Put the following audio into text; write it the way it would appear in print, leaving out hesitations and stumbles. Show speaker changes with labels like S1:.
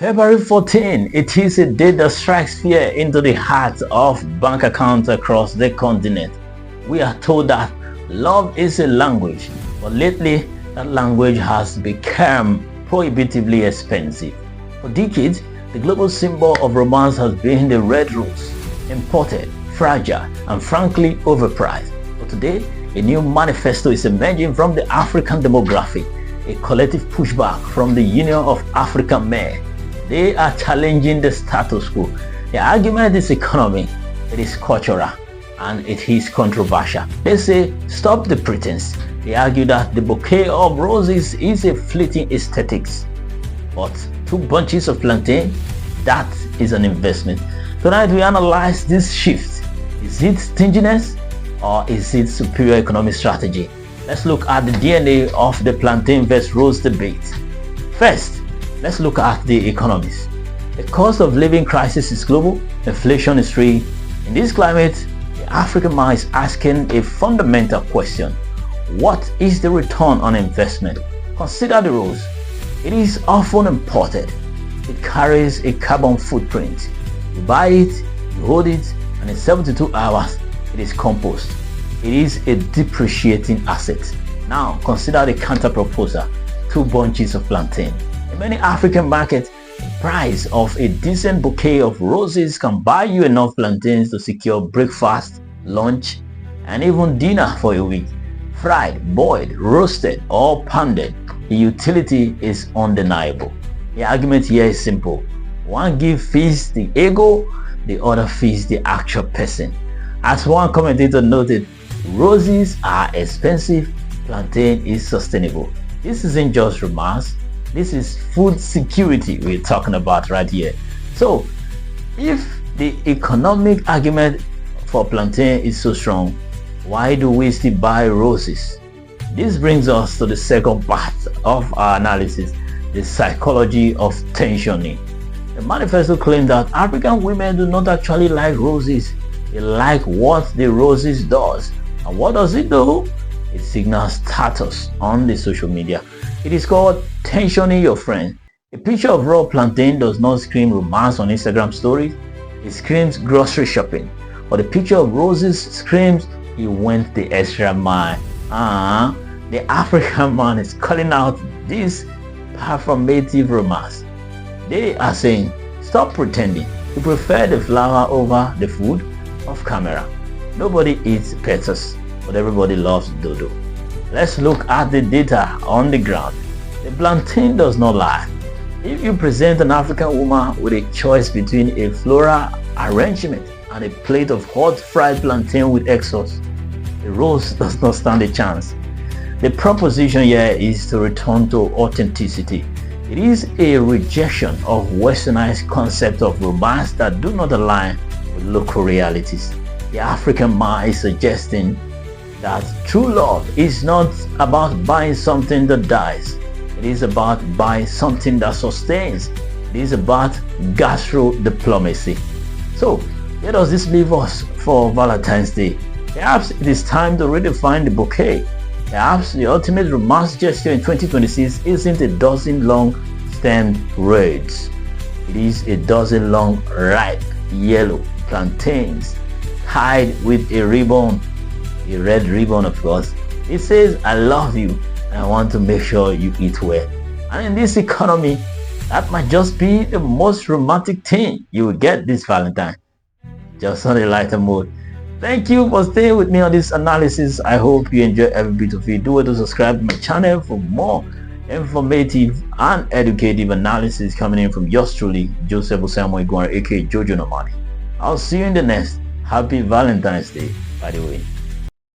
S1: February 14, it is a day that strikes fear into the hearts of bank accounts across the continent. We are told that love is a language, but lately that language has become prohibitively expensive. For decades, the global symbol of romance has been the red rose, imported, fragile, and frankly overpriced. But today, a new manifesto is emerging from the African demographic, a collective pushback from the Union of African Men. They are challenging the status quo. The argument is economic, it is cultural, and it is controversial. They say, stop the pretense. They argue that the bouquet of roses is a fleeting aesthetics. But 2 bunches of plantain, that is an investment. Tonight we analyze this shift. Is it stinginess or is it superior economic strategy? Let's look at the DNA of the plantain vs rose debate. First, let's look at the economics. The cost of living crisis is global, inflation is free. In this climate, the African man is asking a fundamental question. What is the return on investment? Consider the rose. It is often imported. It carries a carbon footprint. You buy it, you hold it, and in 72 hours, it is compost. It is a depreciating asset. Now, consider the counter proposal, 2 bunches of plantain. In many African markets, the price of a decent bouquet of roses can buy you enough plantains to secure breakfast, lunch, and even dinner for a week. Fried, boiled, roasted, or pounded, the utility is undeniable. The argument here is simple. One gift feeds the ego, the other feeds the actual person. As one commentator noted, roses are expensive, plantain is sustainable. This isn't just romance, this is food security we're talking about right here. So, if the economic argument for plantain is so strong, why do we still buy roses? This brings us to the second part of our analysis, the psychology of tensioning. The manifesto claims that African women do not actually like roses. They like what the roses does. And what does it do? It signals status on the social media. It is called tensioning your friend. A picture of raw plantain does not scream romance on Instagram stories. It screams grocery shopping. But a picture of roses screams he went the extra mile. The African man is calling out this performative romance. They are saying, stop pretending. You prefer the flower over the food off camera. Nobody eats petals, but everybody loves Dodo. Let's look at the data on the ground. The plantain does not lie. If you present an African woman with a choice between a floral arrangement and a plate of hot fried plantain with egg sauce, the rose does not stand a chance. The proposition here is to return to authenticity. It is a rejection of Westernized concepts of romance that do not align with local realities. The African man is suggesting that true love is not about buying something that dies. It is about buying something that sustains. It is about Gastro-Diplomacy. So, where does this leave us for Valentine's Day? Perhaps it is time to redefine the bouquet. Perhaps the ultimate romance gesture in 2026 isn't a dozen long stemmed roses. It is a dozen long ripe yellow plantains tied with a ribbon, a red ribbon of course. It says, I love you and I want to make sure you eat well. And in this economy, that might just be the most romantic thing you will get this Valentine. Just on a lighter mood. Thank you for staying with me on this analysis. I hope you enjoy every bit of it. Do it to subscribe to my channel for more informative and educative analysis coming in from yours truly, Joseph Osamu Iguara, aka Jojo Nomani. I'll see you in the next. Happy Valentine's Day, by the way.